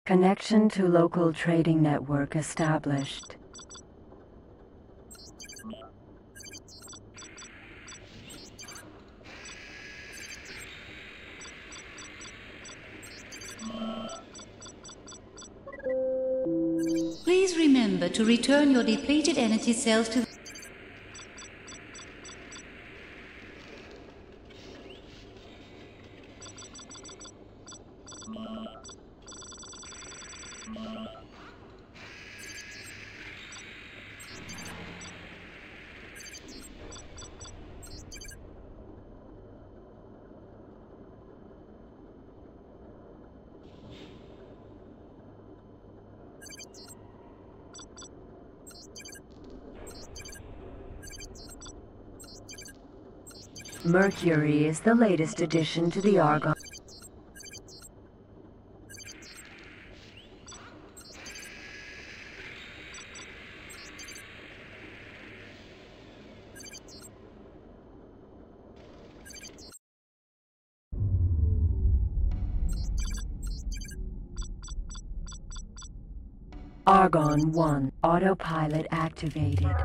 Connection to local trading network established. Please remember to return your depleted energy cells to Mercury is the latest addition to the Argon. Argon 1, autopilot activated.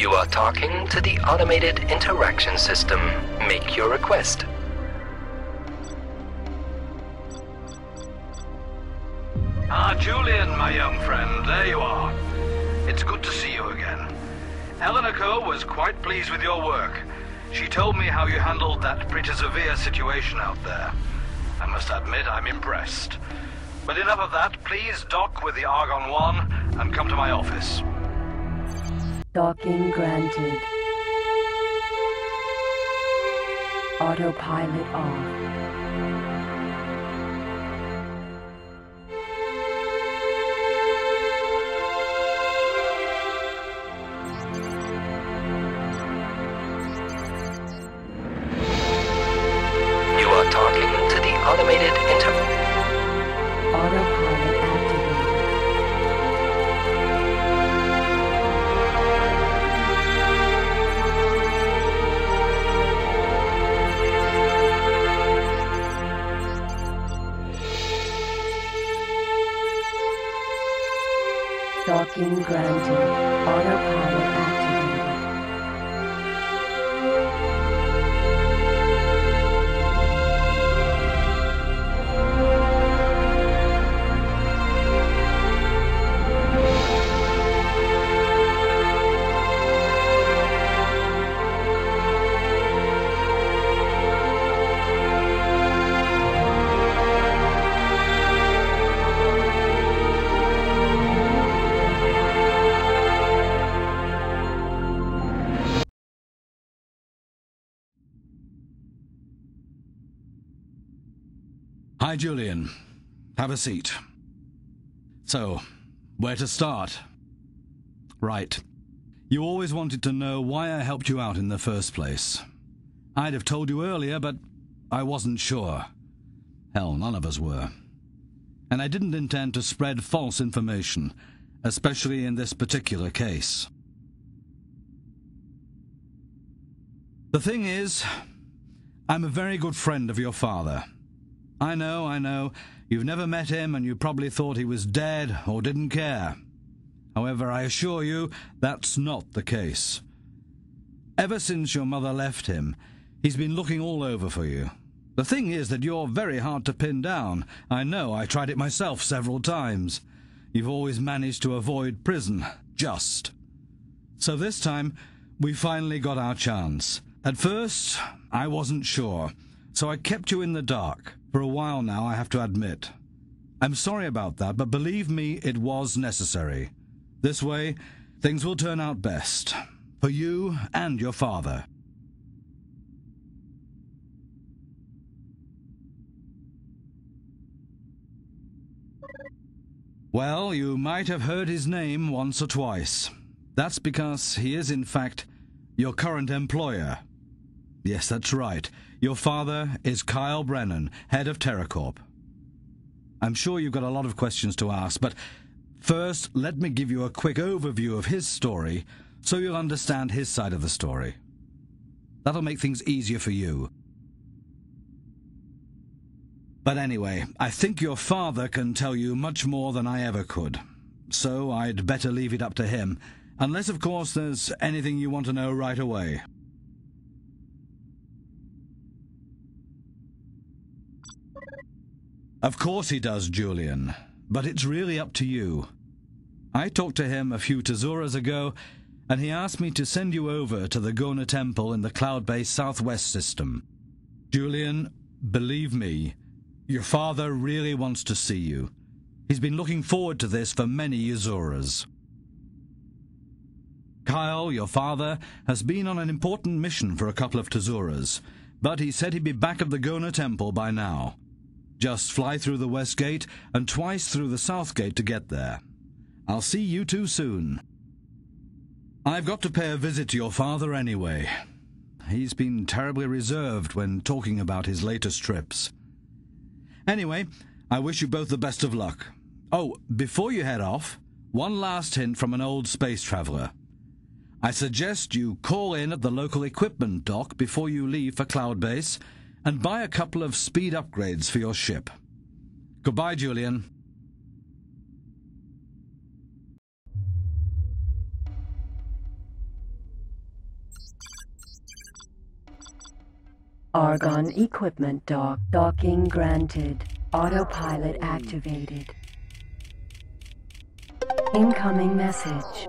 You are talking to the automated interaction system. Make your request. Ah, Julian, my young friend, there you are. It's good to see you again. Eleanor Co. was quite pleased with your work. She told me how you handled that pretty severe situation out there. I must admit, I'm impressed. But enough of that. Please dock with the Argon 1 and come to my office. Docking granted. Autopilot off. You are talking to the automated Autopilot activated. Docking granted. Autopilot activated. Hi, Julian. Have a seat. So, where to start? Right. You always wanted to know why I helped you out in the first place. I'd have told you earlier, but I wasn't sure. Hell, none of us were. And I didn't intend to spread false information, especially in this particular case. The thing is, I'm a very good friend of your father. I know, you've never met him and you probably thought he was dead or didn't care. However, I assure you, that's not the case. Ever since your mother left him, he's been looking all over for you. The thing is that you're very hard to pin down. I know, I tried it myself several times. You've always managed to avoid prison, just. So this time, we finally got our chance. At first, I wasn't sure, so I kept you in the dark. For a while now, I have to admit. I'm sorry about that, but believe me, it was necessary. This way, things will turn out best. For you and your father. Well, you might have heard his name once or twice. That's because he is, in fact, your current employer. Yes, that's right. Your father is Kyle Brennan, head of TerraCorp. I'm sure you've got a lot of questions to ask, but first, let me give you a quick overview of his story so you'll understand his side of the story. That'll make things easier for you. But anyway, I think your father can tell you much more than I ever could, so I'd better leave it up to him, unless, of course, there's anything you want to know right away. Of course he does, Julian, but it's really up to you. I talked to him a few Tezuras ago, and he asked me to send you over to the Gona Temple in the cloud-based Southwest system. Julian, believe me, your father really wants to see you. He's been looking forward to this for many Tezuras. Kyle, your father, has been on an important mission for a couple of Tezuras, but he said he'd be back at the Gona Temple by now. Just fly through the West Gate and twice through the South Gate to get there. I'll see you two soon. I've got to pay a visit to your father anyway. He's been terribly reserved when talking about his latest trips. Anyway, I wish you both the best of luck. Oh, before you head off, one last hint from an old space traveler. I suggest you call in at the local equipment dock before you leave for Cloud Base and buy a couple of speed upgrades for your ship. Goodbye, Julian. Argon equipment dock. Docking granted. Autopilot activated. Incoming message.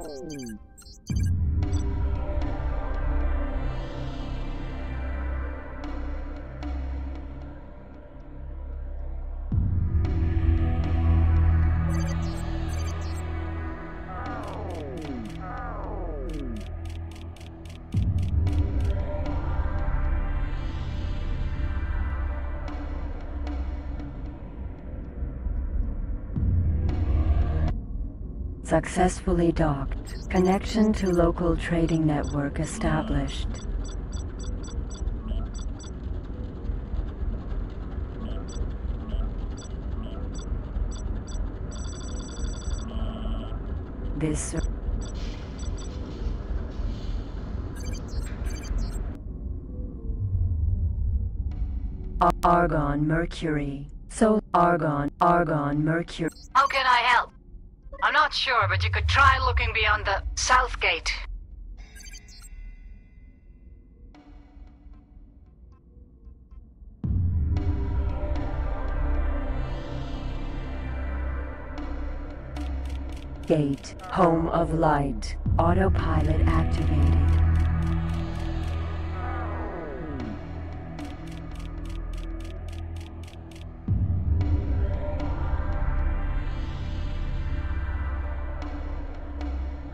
Successfully docked. Connection to local trading network established. This Argon Mercury. So Argon Mercury. How can I help? I'm not sure, but you could try looking beyond the South Gate. Gate. Home of light. Autopilot activated.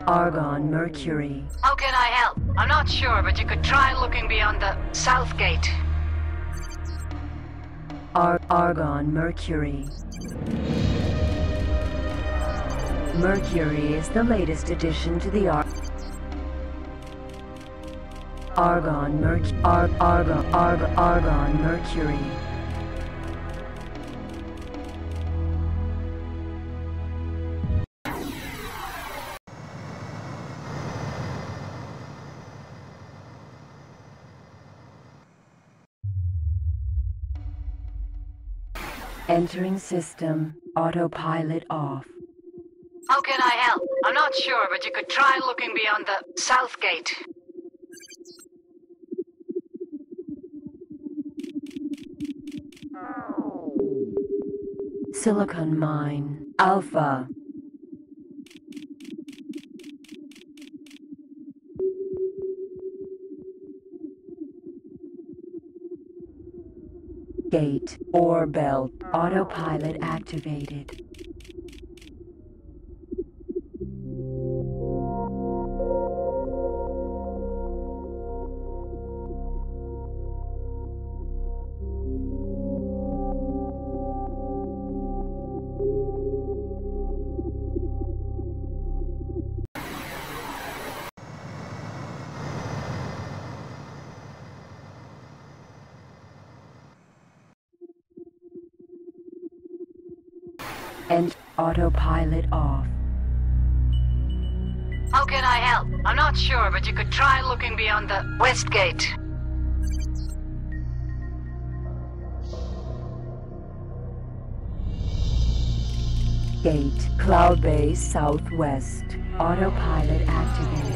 Argon Mercury. How can I help? I'm not sure, but you could try looking beyond the South Gate. Argon Mercury. Mercury is the latest addition to the Argon Mercury. Entering system. Autopilot off. How can I help? I'm not sure, but you could try looking beyond the south gate. Silicon mine. Alpha. Gate. Ore belt. Autopilot activated. And autopilot off. How can I help? I'm not sure, but you could try looking beyond the west gate. Gate. Cloud base southwest. Autopilot activated.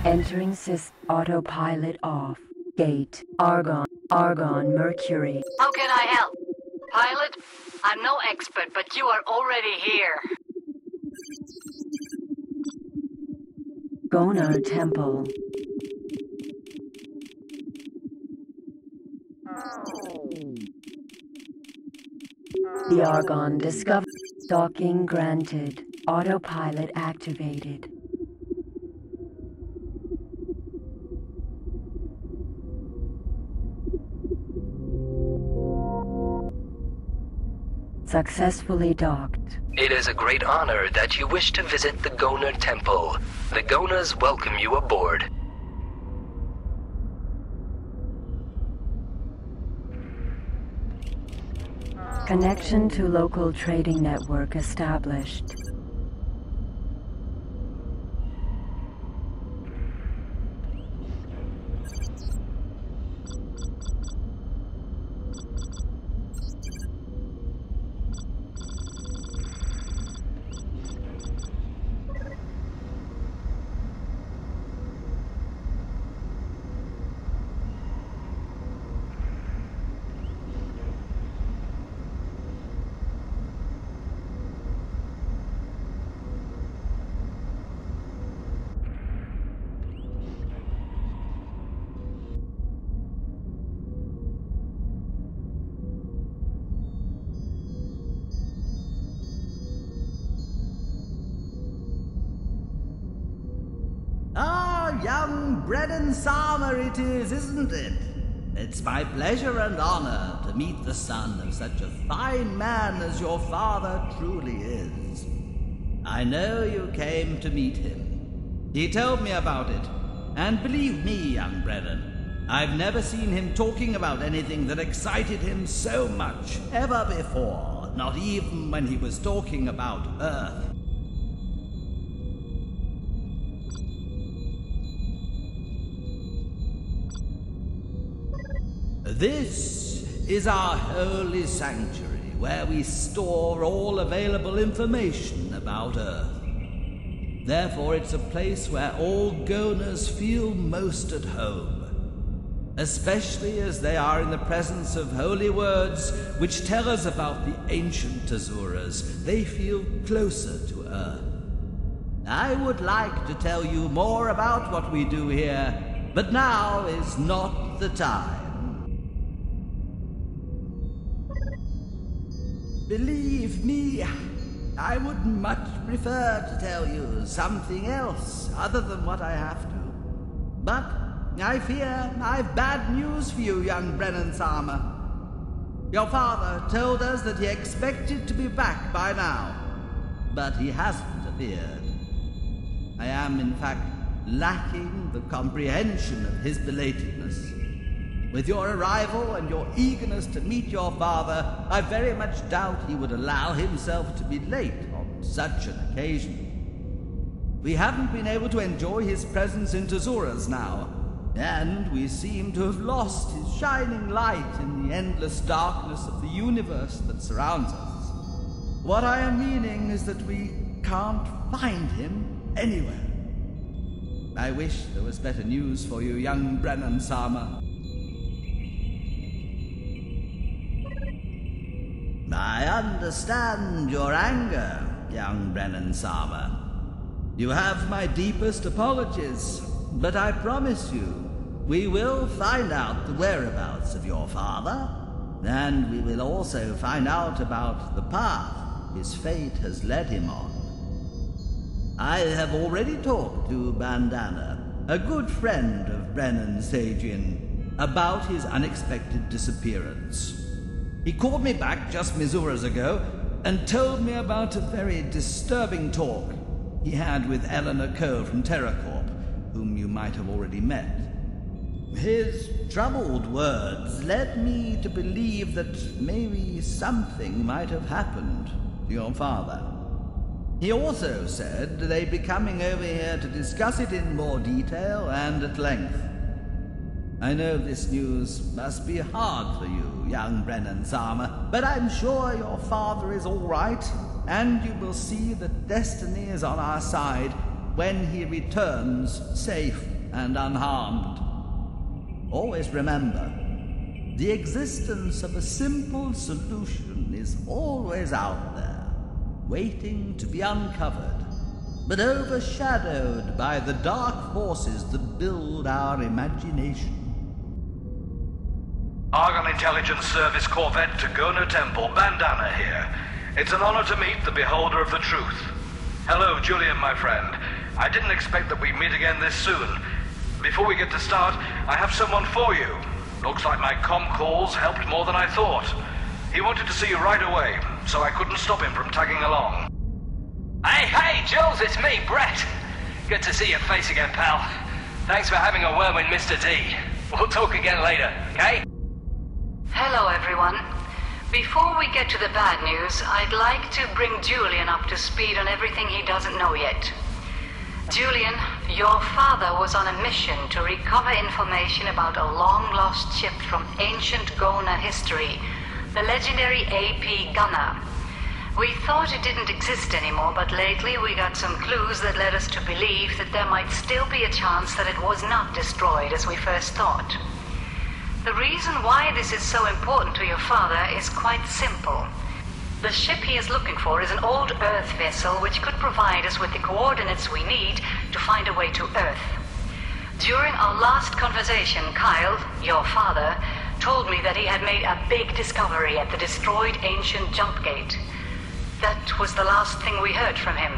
Entering autopilot off. Gate. Argon. Mercury. How can I help? Pilot, I'm no expert, but you are already here. Gonar Temple. The Argon discovered. Docking granted. Autopilot activated. Successfully docked. It is a great honor that you wish to visit the Gonar Temple. The Gonars welcome you aboard. Connection to local trading network established. Young bread and summer it is, isn't it? It's my pleasure and honor to meet the son of such a fine man as your father truly is. I know you came to meet him. He told me about it, and believe me, young brethren, I've never seen him talking about anything that excited him so much ever before, not even when he was talking about Earth. This is our holy sanctuary, where we store all available information about Earth. Therefore, it's a place where all Gonars feel most at home, especially as they are in the presence of holy words which tell us about the ancient Azuras. They feel closer to Earth. I would like to tell you more about what we do here, but now is not the time. Believe me, I would much prefer to tell you something else other than what I have to. But I fear I've bad news for you, young Brennan-sama. Your father told us that he expected to be back by now, but he hasn't appeared. I am, in fact, lacking the comprehension of his belatedness. With your arrival and your eagerness to meet your father, I very much doubt he would allow himself to be late on such an occasion. We haven't been able to enjoy his presence in Tazura's now, and we seem to have lost his shining light in the endless darkness of the universe that surrounds us. What I am meaning is that we can't find him anywhere. I wish there was better news for you, young Brennan-sama. I understand your anger, young Brennan-sama. You have my deepest apologies, but I promise you, we will find out the whereabouts of your father, and we will also find out about the path his fate has led him on. I have already talked to Bandana, a good friend of Brennan Sajian, about his unexpected disappearance. He called me back just Mizuras ago and told me about a very disturbing talk he had with Eleanor Ko from TerraCorp, whom you might have already met. His troubled words led me to believe that maybe something might have happened to your father. He also said they'd be coming over here to discuss it in more detail and at length. I know this news must be hard for you, young Brennan-sama, but I'm sure your father is all right, and you will see that destiny is on our side when he returns safe and unharmed. Always remember, the existence of a simple solution is always out there, waiting to be uncovered, but overshadowed by the dark forces that build our imagination. Argon Intelligence Service Corvette to Gono Temple, Bandana here. It's an honor to meet the beholder of the truth. Hello, Julian, my friend. I didn't expect that we'd meet again this soon. Before we get to start, I have someone for you. Looks like my comm calls helped more than I thought. He wanted to see you right away, so I couldn't stop him from tagging along. Hey, Jules, it's me, Brett. Good to see your face again, pal. Thanks for having a word with Mr. D. We'll talk again later, okay? Hello, everyone. Before we get to the bad news, I'd like to bring Julian up to speed on everything he doesn't know yet. Julian, your father was on a mission to recover information about a long-lost ship from ancient Gona history, the legendary AP Gunner. We thought it didn't exist anymore, but lately we got some clues that led us to believe that there might still be a chance that it was not destroyed as we first thought. The reason why this is so important to your father is quite simple. The ship he is looking for is an old Earth vessel which could provide us with the coordinates we need to find a way to Earth. During our last conversation, Kyle, your father, told me that he had made a big discovery at the destroyed ancient jump gate. That was the last thing we heard from him.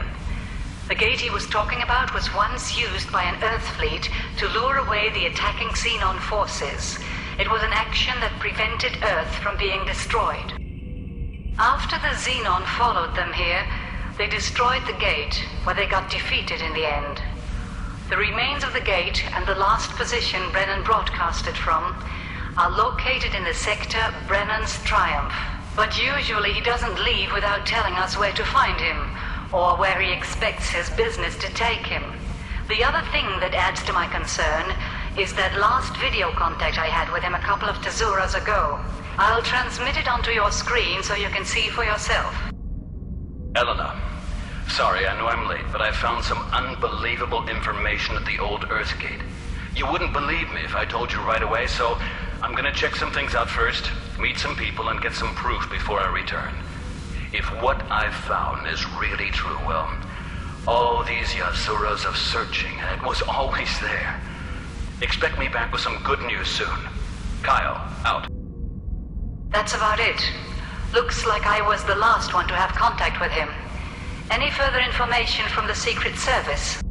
The gate he was talking about was once used by an Earth fleet to lure away the attacking Xenon forces. It was an action that prevented Earth from being destroyed. After the Xenon followed them here, they destroyed the gate, where they got defeated in the end. The remains of the gate and the last position Brennan broadcasted from are located in the sector Brennan's Triumph. But usually he doesn't leave without telling us where to find him, or where he expects his business to take him. The other thing that adds to my concern is that last video contact I had with him a couple of Tezuras ago. I'll transmit it onto your screen so you can see for yourself. Eleanor, sorry, I know I'm late, but I found some unbelievable information at the old Earth Gate. You wouldn't believe me if I told you right away, so I'm gonna check some things out first, meet some people, and get some proof before I return. If what I've found is really true, well, all these Yasuras of searching, and it was always there. Expect me back with some good news soon. Kyle, out. That's about it. Looks like I was the last one to have contact with him. Any further information from the Secret Service?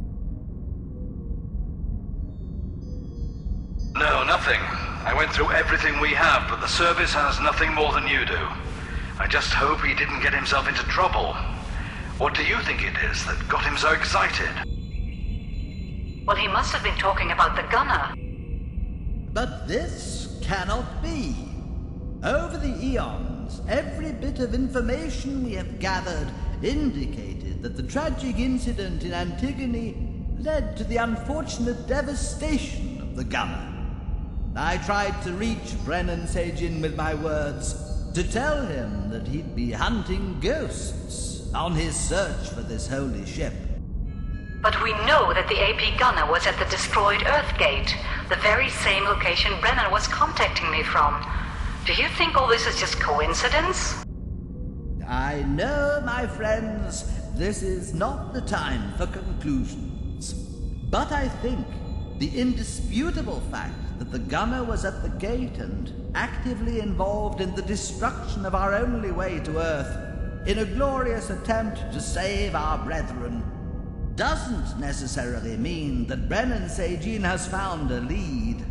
No, nothing. I went through everything we have, but the service has nothing more than you do. I just hope he didn't get himself into trouble. What do you think it is that got him so excited? Well, he must have been talking about the gunner. But this cannot be. Over the eons, every bit of information we have gathered indicated that the tragic incident in Antigone led to the unfortunate devastation of the gunner. I tried to reach Brennan Sajin with my words, to tell him that he'd be hunting ghosts on his search for this holy ship. But we know that the AP gunner was at the destroyed Earthgate, the very same location Brennan was contacting me from. Do you think all this is just coincidence? I know, my friends, this is not the time for conclusions. But I think the indisputable fact that the gunner was at the gate and actively involved in the destruction of our only way to Earth, in a glorious attempt to save our brethren, doesn't necessarily mean that Brennan Sajin has found a lead.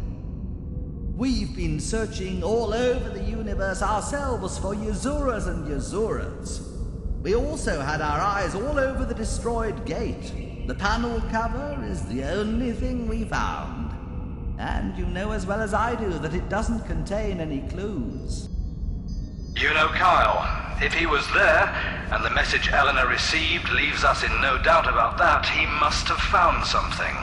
We've been searching all over the universe ourselves for Yazuras and Yazuras. We also had our eyes all over the destroyed gate. The panel cover is the only thing we found. And you know as well as I do that it doesn't contain any clues. You know, Kyle, if he was there, and the message Eleanor received leaves us in no doubt about that, he must have found something.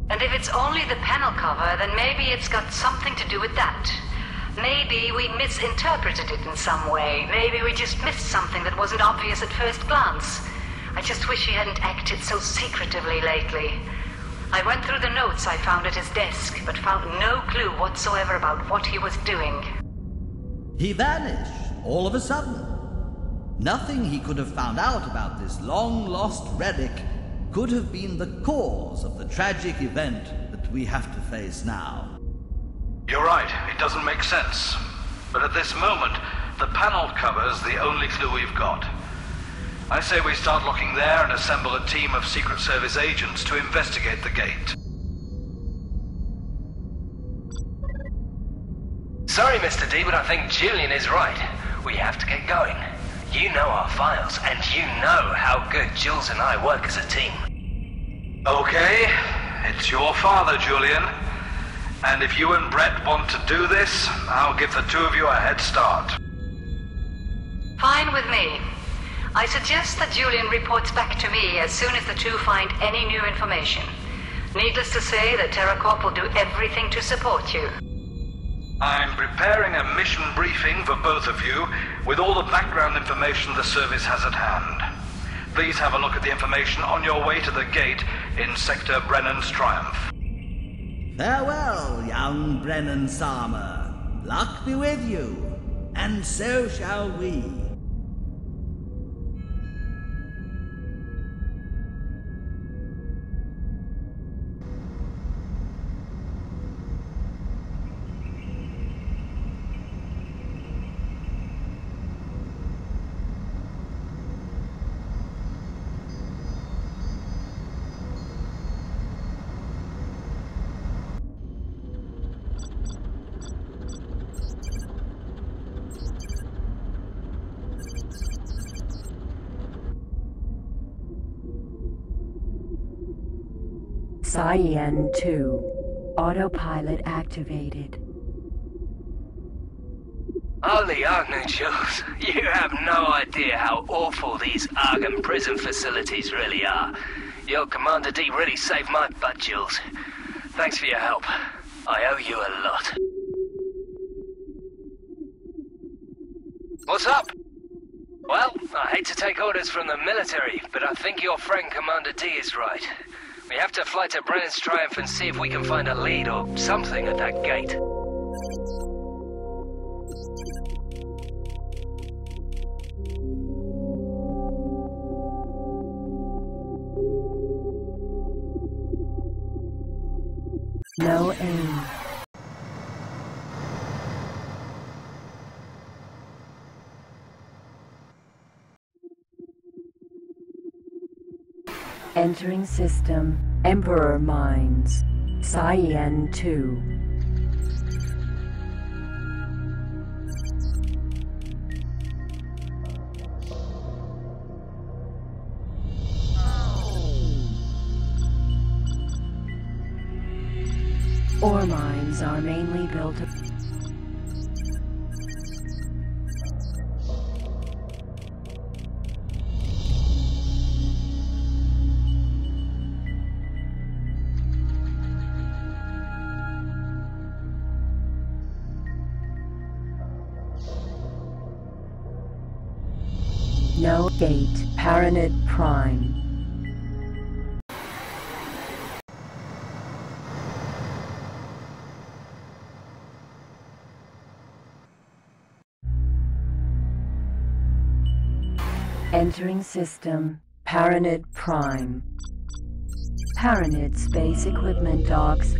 And if it's only the panel cover, then maybe it's got something to do with that. Maybe we misinterpreted it in some way. Maybe we just missed something that wasn't obvious at first glance. I just wish he hadn't acted so secretively lately. I went through the notes I found at his desk, but found no clue whatsoever about what he was doing. He vanished, all of a sudden. Nothing he could have found out about this long-lost relic could have been the cause of the tragic event that we have to face now. You're right, it doesn't make sense. But at this moment, the panel cover's the only clue we've got. I say we start looking there and assemble a team of Secret Service agents to investigate the gate. Sorry, Mr. D, but I think Julian is right. We have to get going. You know our files, and you know how good Jules and I work as a team. Okay, it's your father, Julian. And if you and Brett want to do this, I'll give the two of you a head start. Fine with me. I suggest that Julian reports back to me as soon as the two find any new information. Needless to say that TerraCorp will do everything to support you. I'm preparing a mission briefing for both of you with all the background information the service has at hand. Please have a look at the information on your way to the gate in Sector Brennan's Triumph. Farewell, young Brennan Sama. Luck be with you, and so shall we. Cyan 2. Autopilot activated. Holy Agnew, Jules. You have no idea how awful these Argon prison facilities really are. Your Commander D really saved my butt, Jules. Thanks for your help. I owe you a lot. What's up? Well, I hate to take orders from the military, but I think your friend Commander D is right. We have to fly to Brennan's Triumph and see if we can find a lead or something at that gate. No aim. — Entering system. Emperor Mines. Cyan 2. Ore mines are mainly built of no gate. Paranid Prime. Entering system. Paranid Prime. Paranid Space Equipment Docks.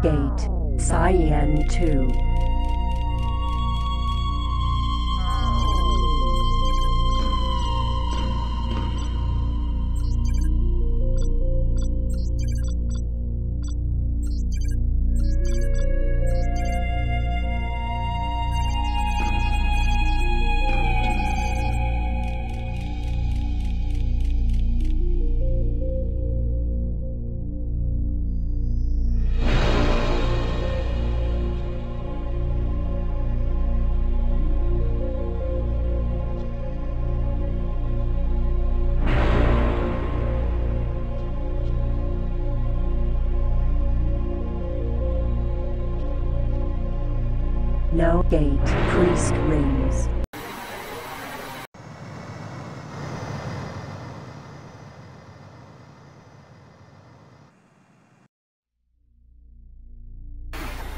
Gate. Cyan 2. No gate. Priest rings.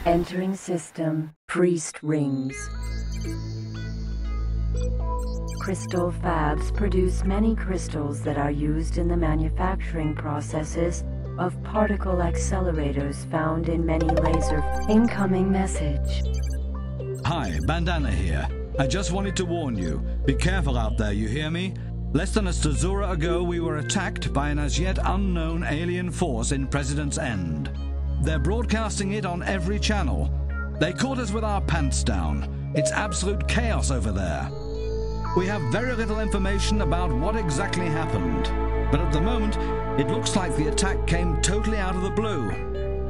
Entering system. Priest rings. Crystal fabs produce many crystals that are used in the manufacturing processes of particle accelerators found in many laser. Incoming message. Hi, Bandana here. I just wanted to warn you. Be careful out there, you hear me? Less than a stazura ago, we were attacked by an as yet unknown alien force in President's End. They're broadcasting it on every channel. They caught us with our pants down. It's absolute chaos over there. We have very little information about what exactly happened, but at the moment, it looks like the attack came totally out of the blue.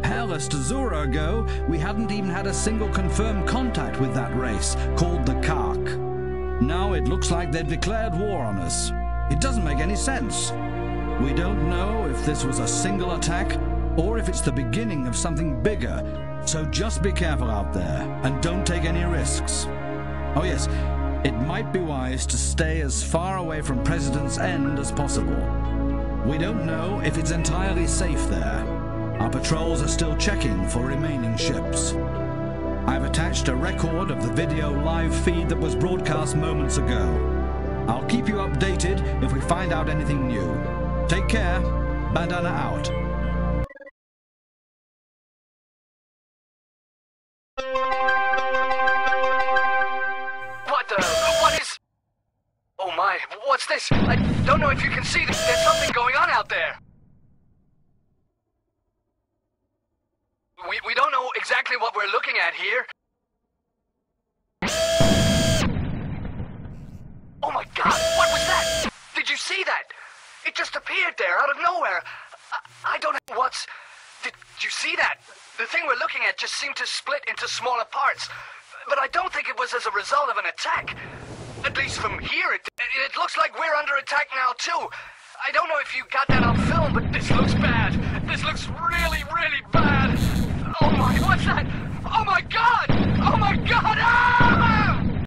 Hell, a stazura ago, we hadn't even had a single confirmed contact with that race, called the Kark. Now it looks like they've declared war on us. It doesn't make any sense. We don't know if this was a single attack, or if it's the beginning of something bigger, so just be careful out there, and don't take any risks. Oh yes, it might be wise to stay as far away from President's End as possible. We don't know if it's entirely safe there. Our patrols are still checking for remaining ships. I've attached a record of the video live feed that was broadcast moments ago. I'll keep you updated if we find out anything new. Take care. Bandana out. What is... Oh my, what's this? I don't know if you can see this. There's something going on out there. We don't know exactly what we're looking at here. Oh my god, what was that? Did you see that? It just appeared there out of nowhere. I don't know what's... Did you see that? The thing we're looking at just seemed to split into smaller parts. But I don't think it was as a result of an attack. At least from here, it looks like we're under attack now too. I don't know if you got that on film, but this looks bad. This looks really, really bad. Oh my, what's that? Oh my god! Oh my god! Ah!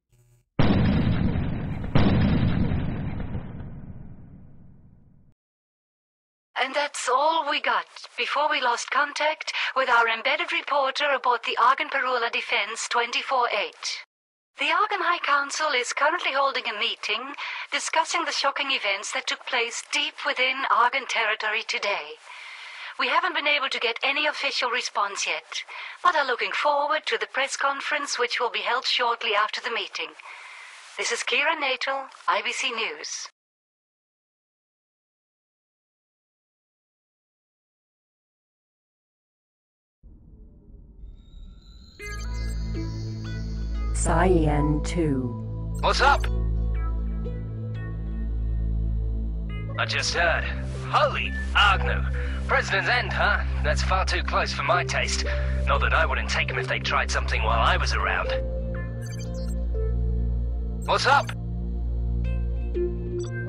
And that's all we got before we lost contact with our embedded reporter aboard the Argon Perula Defense 24-8. The Argon High Council is currently holding a meeting discussing the shocking events that took place deep within Argon territory today. We haven't been able to get any official response yet, but are looking forward to the press conference which will be held shortly after the meeting. This is Kira Natal, IBC News. Cyan 2. What's up? I just heard. Holy Agnew. President's End, huh? That's far too close for my taste. Not that I wouldn't take them if they tried something while I was around. What's up?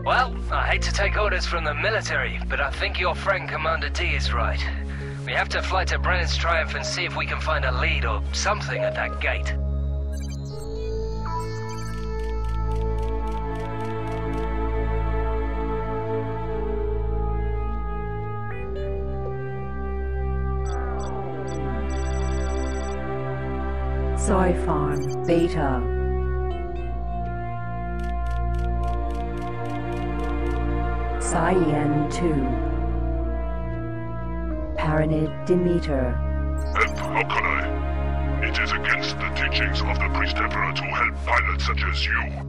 Well, I hate to take orders from the military, but I think your friend Commander D is right. We have to fly to Brennan's Triumph and see if we can find a lead or something at that gate. Soy Farm Beta. Cyan 2. Paranid Demeter. How can I? It is against the teachings of the Priest Emperor to help pilots such as you.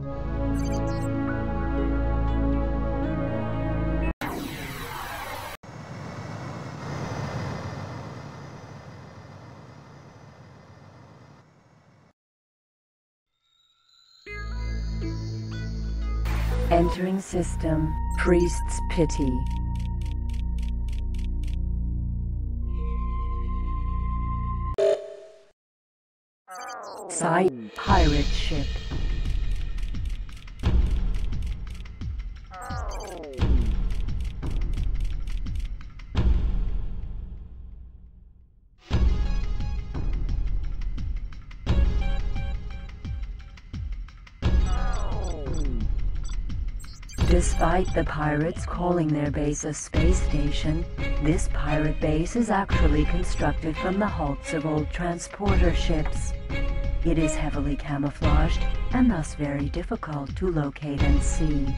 Entering system, Priest's Pity. Side pirate ship. Despite the pirates calling their base a space station, this pirate base is actually constructed from the hulks of old transporter ships. It is heavily camouflaged and thus very difficult to locate and see.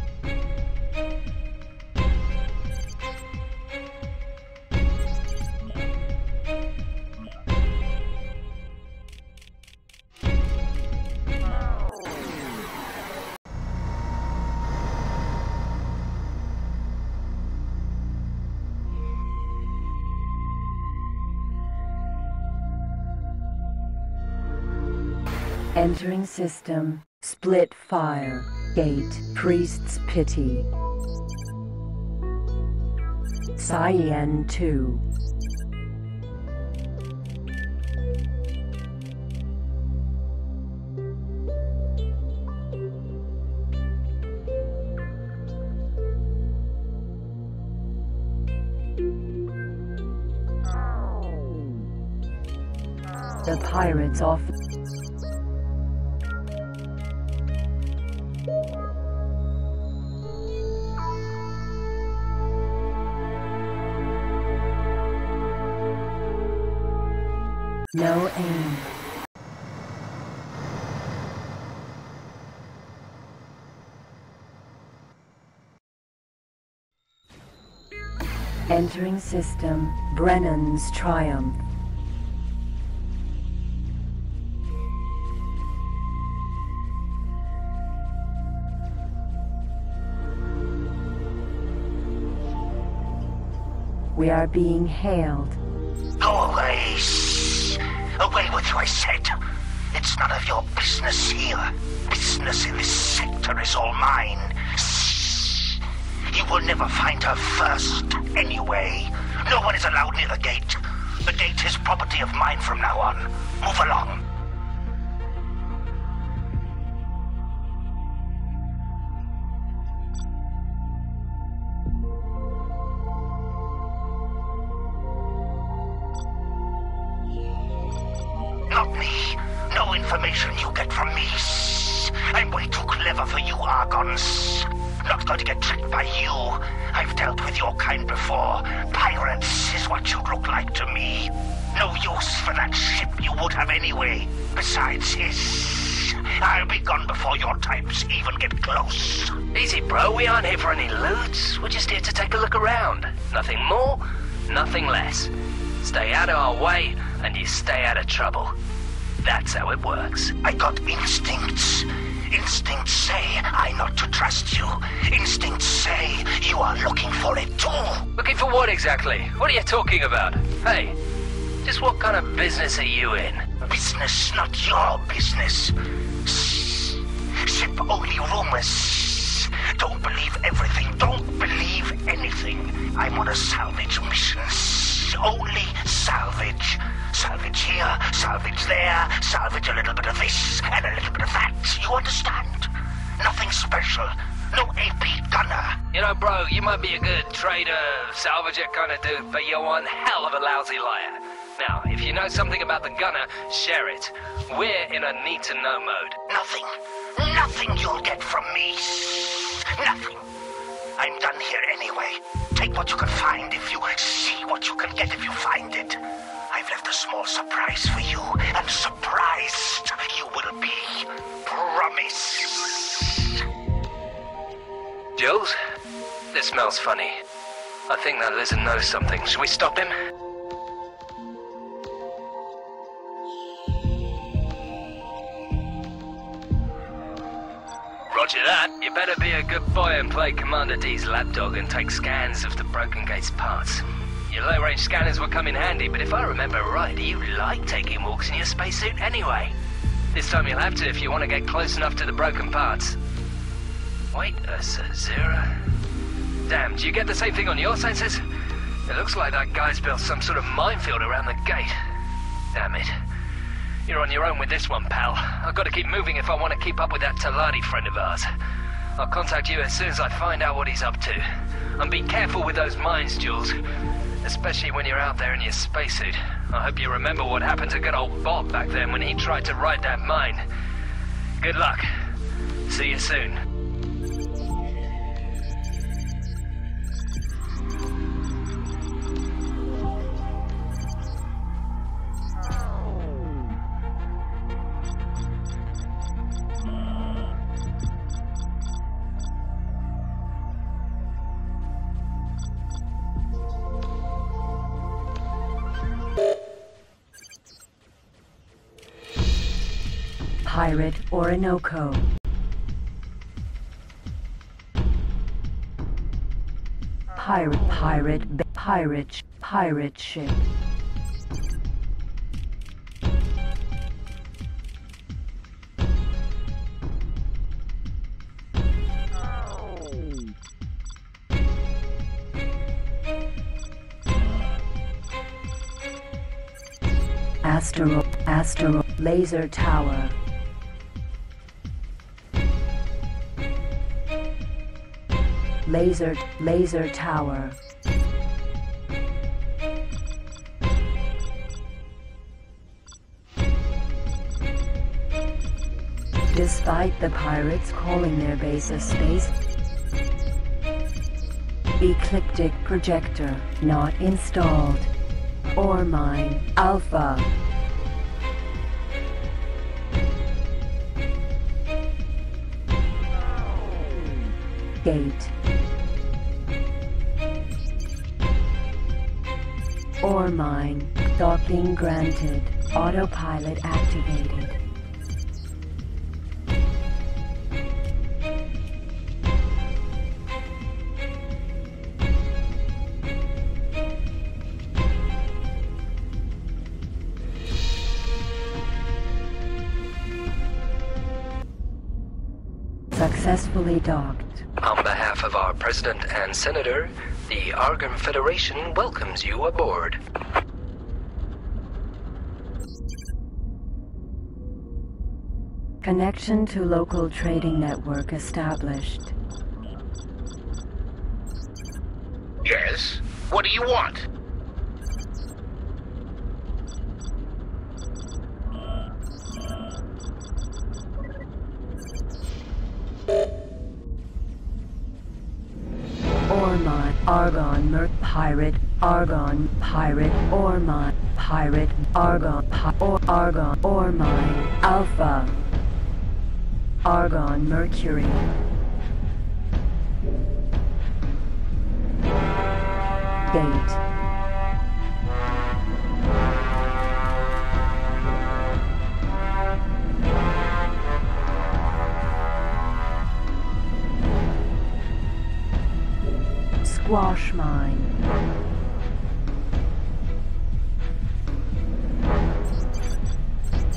Entering system, Split Fire, Gate, Priest's Pity. Cyan 2. The pirates off. No aim. Entering system, Brennan's Triumph. We are being hailed. Go away! Away with you, I said! It's none of your business here. Business in this sector is all mine. You will never find her first, anyway. No one is allowed near the gate. The gate is property of mine from now on. Move along. Not me. No information you get from me. I'm way too clever for you, Argons. Not going to get tricked by you. I've dealt with your kind before. Pirates is what you look like to me. No use for that ship you would have anyway. Besides, I'll be gone before your types even get close. Easy, bro. We aren't here for any loot. We're just here to take a look around. Nothing more, nothing less. Stay out of our way, and you stay out of trouble. That's how it works. I got instincts. Instincts say I not to trust you. Instincts say you are looking for it too. Looking for what exactly? What are you talking about? Hey, just what kind of business are you in? business, not your business. Ship only rumors. Don't believe everything. Don't believe anything. I'm on a salvage mission. Only salvage. Salvage here, salvage there, salvage a little bit of this and a little bit of that. You understand? Nothing special. No AP gunner. You know, bro, you might be a good trader, salvager kind of dude, but you're one hell of a lousy liar. Now, if you know something about the gunner, share it. We're in a need-to-know mode. Nothing. Nothing you'll get from me. Nothing. I'm done here anyway. Take what you can find if you see what you can get if you find it. I've left a small surprise for you, and surprised you will be. Promise. Jules? This smells funny. I think that lizard knows something. Should we stop him? Roger that. You better be a good boy and play Commander D's lapdog and take scans of the Broken Gate's parts. Your low-range scanners will come in handy, but if I remember right, you like taking walks in your spacesuit anyway. This time you'll have to if you want to get close enough to the broken parts. Wait a Zera. Damn, do you get the same thing on your sensors? It looks like that guy's built some sort of minefield around the gate. Damn it. You're on your own with this one, pal. I've got to keep moving if I want to keep up with that Taladi friend of ours. I'll contact you as soon as I find out what he's up to. And be careful with those mines, Jules. Especially when you're out there in your spacesuit. I hope you remember what happened to good old Bob back then when he tried to ride that mine. Good luck. See you soon. Pirate Orinoco. Pirate ship. Astro laser tower. Laser tower. Despite the pirates calling their base a space, ecliptic projector not installed. Ore mine Alpha. Gate. Ore mine. Docking granted. Autopilot activated. Successfully docked. On behalf of our President and Senator, the Argon Federation welcomes you aboard. Connection to local trading network established. Yes? What do you want? Ore mine, Argon, pirate, Argon, pirate, ore mine, pirate, Argon, Argon, ore mine, Alpha, Argon, Mercury. Gate. Squash mine.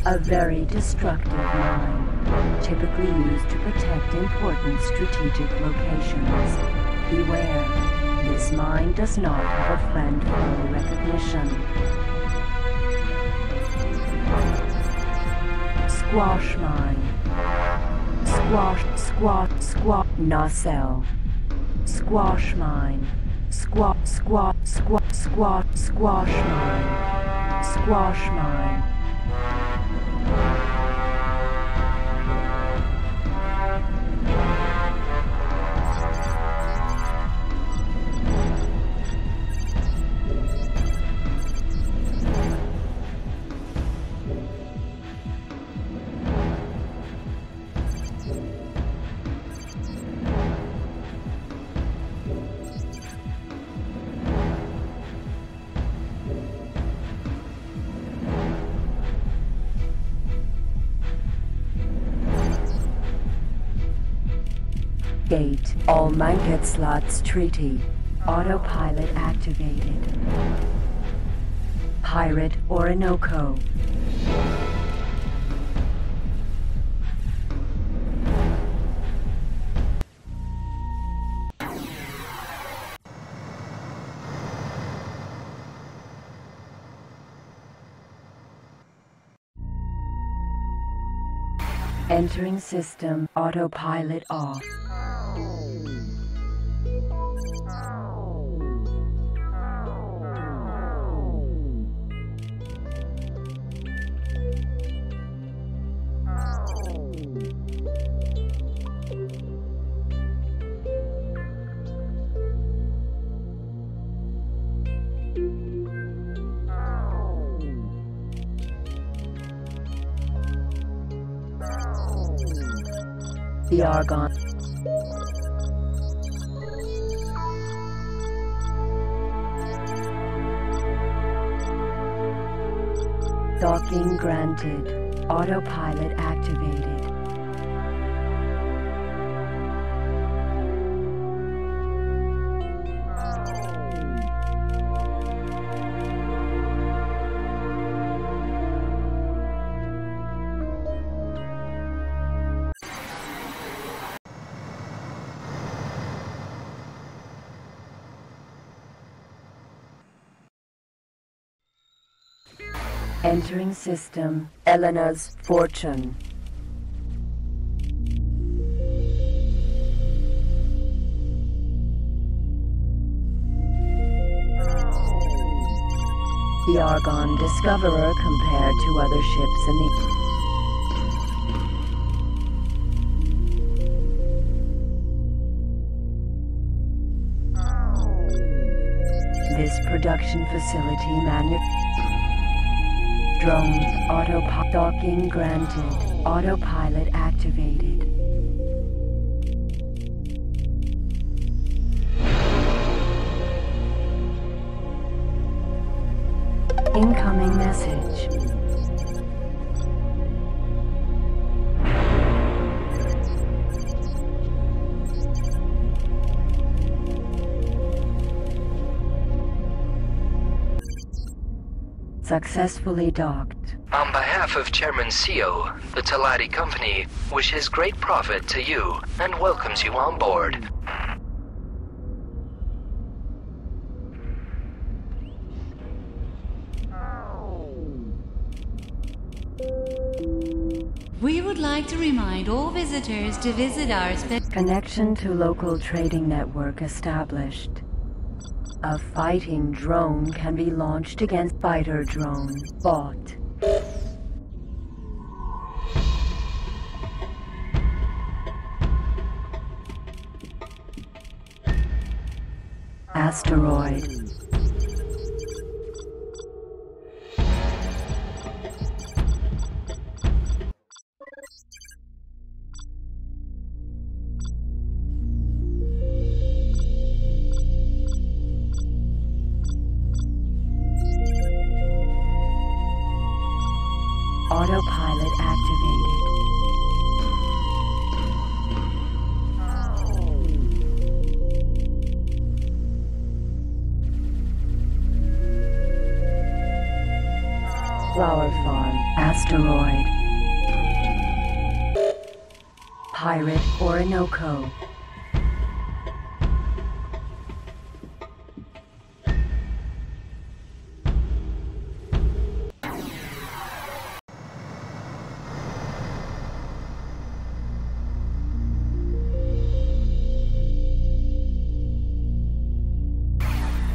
A very destructive mine, typically used to protect important strategic locations. Beware, this mine does not have a friend foe recognition. Squash mine. Squash nacelle. Squash mine. Squash mine. Squash mine. Gate. All Manket slots treaty. Autopilot activated. Pirate Orinoco. Entering system. Autopilot off. The Argon. Docking granted. Autopilot activated. Entering system. Elena's fortune. The Argon Discoverer compared to other ships in the... This production facility drones, docking granted, autopilot activated. Incoming message. Successfully docked. On behalf of Chairman Seo, the Talati Company wishes great profit to you and welcomes you on board. We would like to remind all visitors to visit our connection to local trading network established. A fighting drone can be launched against fighter drone. Bought. Asteroid. Autopilot activated. Flower farm. Asteroid. Pirate Orinoco.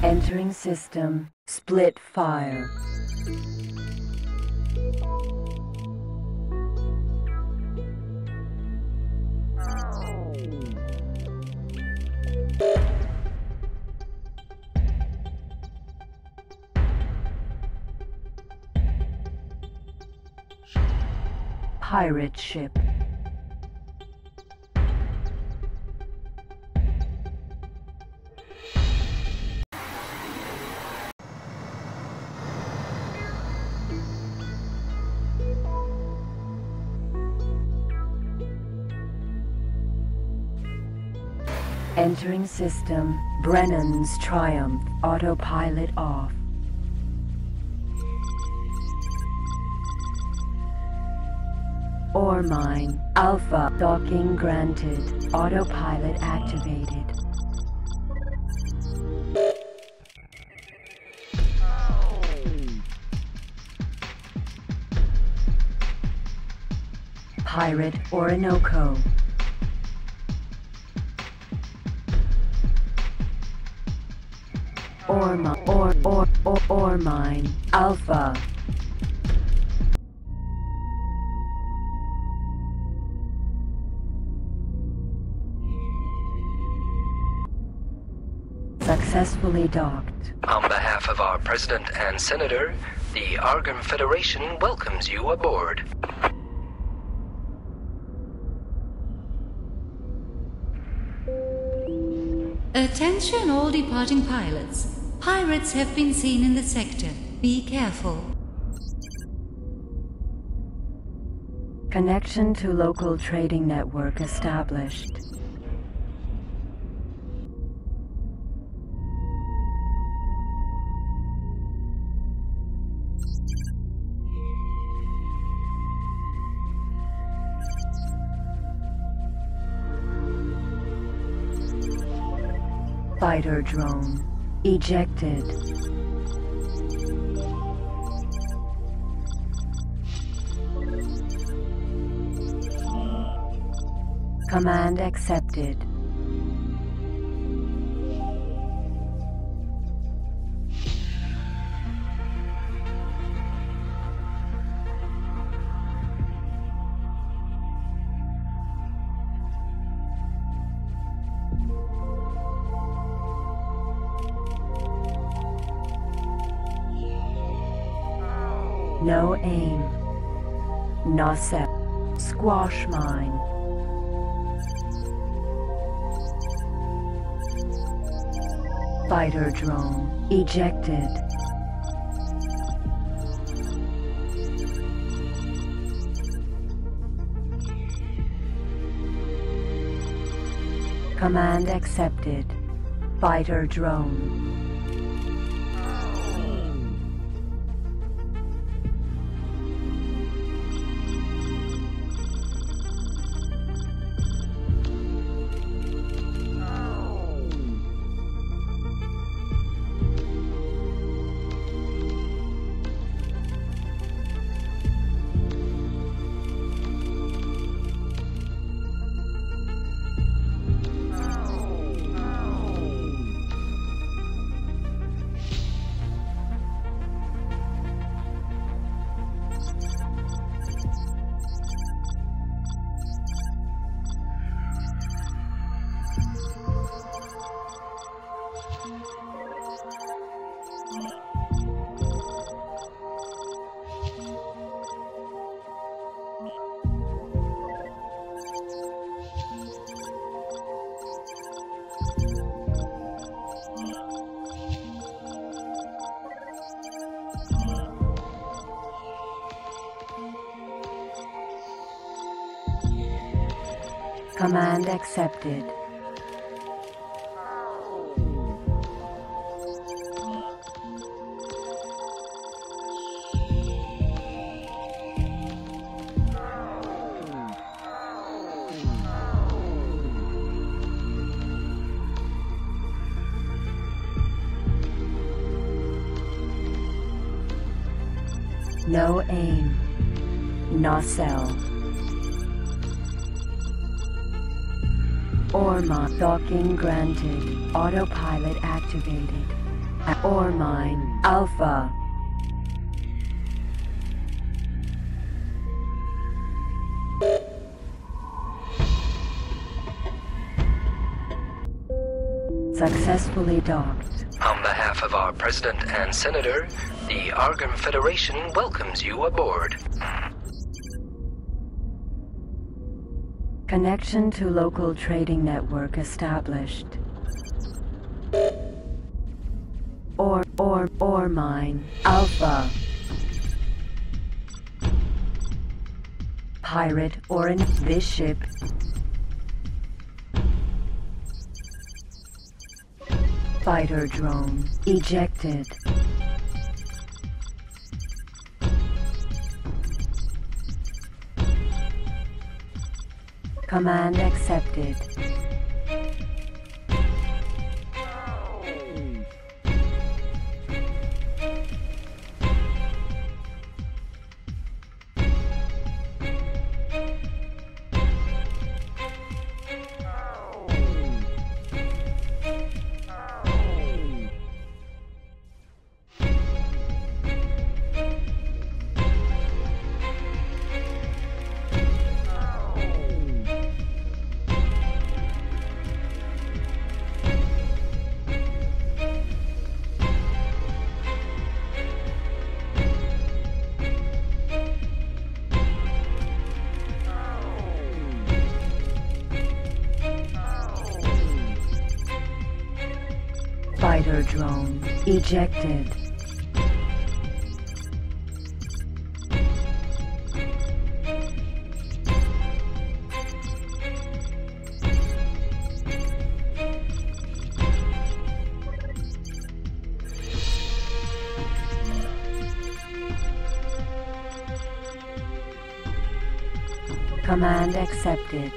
Entering system. Split fire. Pirate ship. Entering system. Brennan's Triumph. Autopilot off. Ore mine. Alpha. Docking granted. Autopilot activated. Pirate Orinoco. Ore mine. Alpha. Successfully docked. On behalf of our President and Senator, the Argon Federation welcomes you aboard. Attention all departing pilots. Pirates have been seen in the sector. Be careful. Connection to local trading network established. Fighter drone. Ejected. Command accepted. No aim. Nosep. Squash mine. Fighter drone. Ejected. Command accepted. Fighter drone. Command accepted. No aim. Nacelle. Orma. Docking granted. Autopilot activated. Ormine. Alpha. Successfully docked. On behalf of our President and Senator, the Argon Federation welcomes you aboard. Connection to local trading network established. Ore mine. Alpha. Pirate or in this ship. Fighter drone ejected. Command accepted. Fighter drone ejected. Command accepted.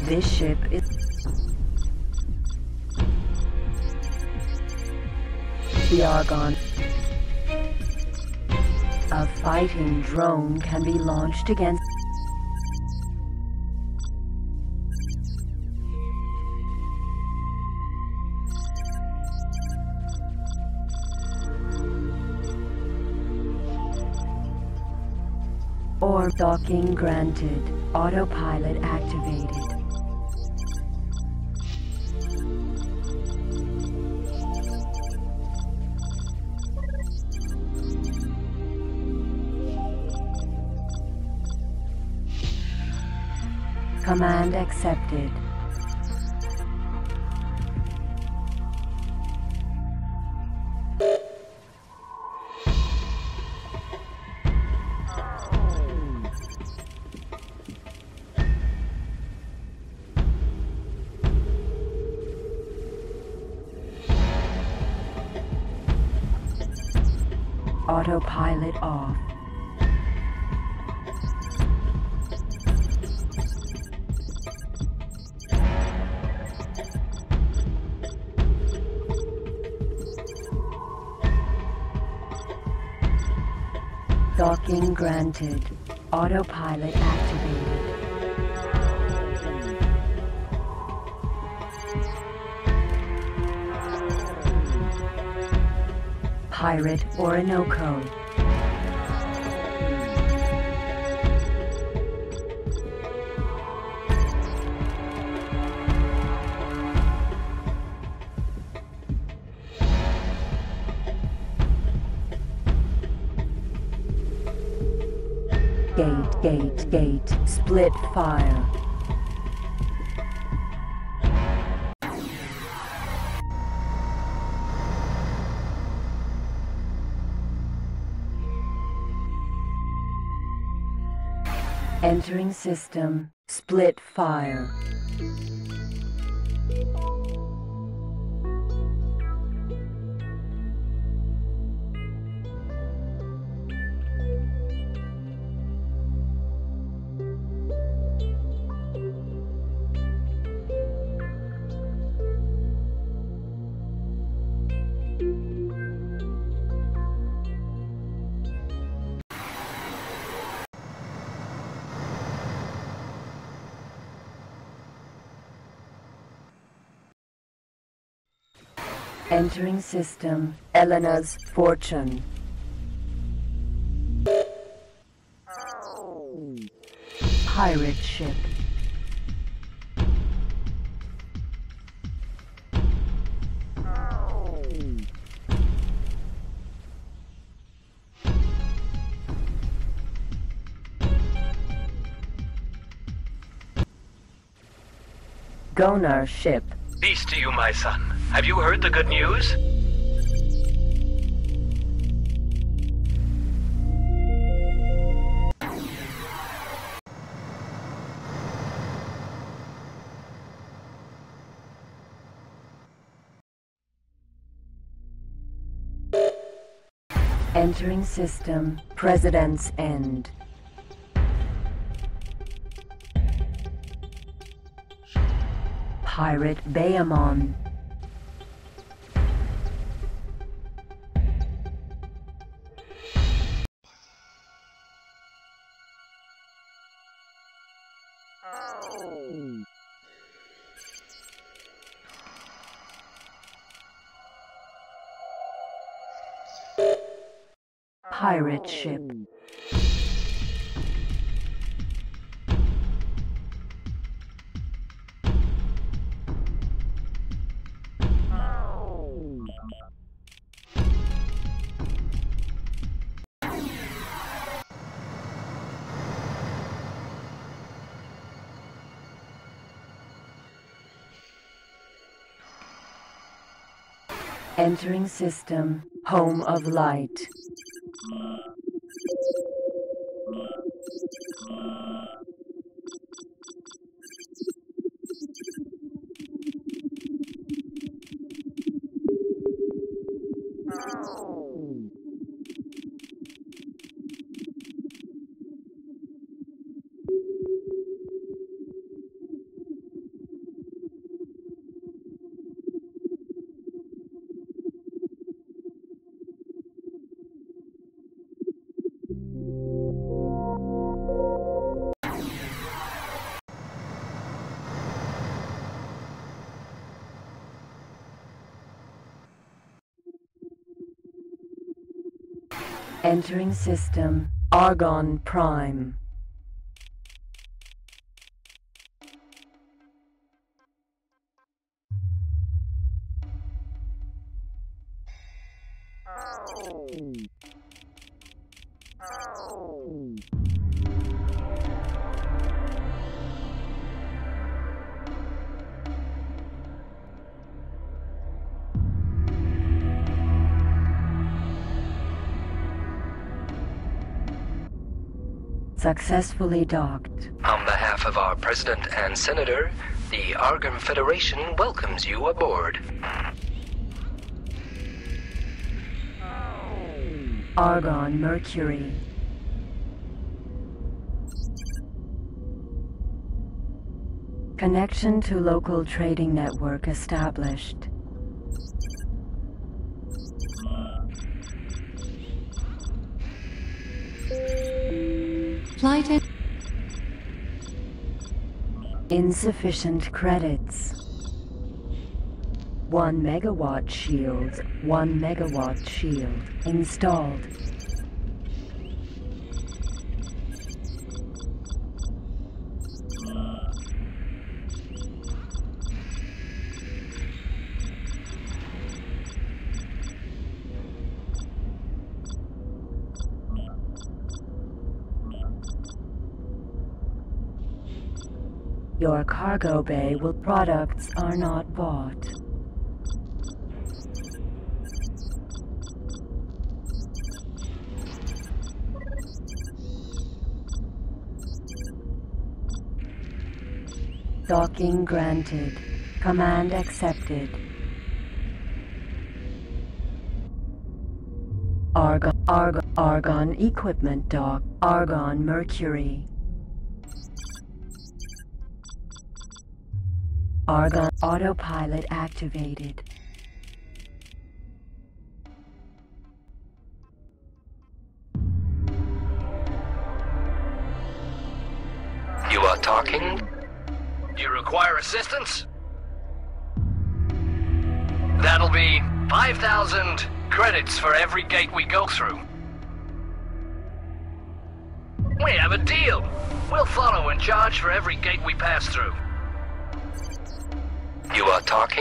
This ship is... The Argon. A fighting drone can be launched against... Or docking granted. Autopilot activated. Command accepted. Autopilot off. Docking granted. Autopilot activated. Pirate Orinoco. Gate, split fire. Entering system, split fire. Entering system, Elena's fortune. Pirate ship. Gonar ship. Peace to you, my son. Have you heard the good news? Entering system, President's End. Pirate Bayamon. Pirate ship. Entering system, Home of Light. Entering system, Argon Prime. Successfully docked. On behalf of our President and Senator, the Argon Federation welcomes you aboard. Argon Mercury. Connection to local trading network established. Flight in Insufficient credits. 1 megawatt shield. 1 megawatt shield installed. Your cargo bay will products are not bought. Docking granted. Command accepted. Argon equipment dock. Argon Mercury. Argon autopilot activated. You are talking? You require assistance? That'll be 5,000 credits for every gate we go through. We have a deal. We'll follow and charge for every gate we pass through. You are talking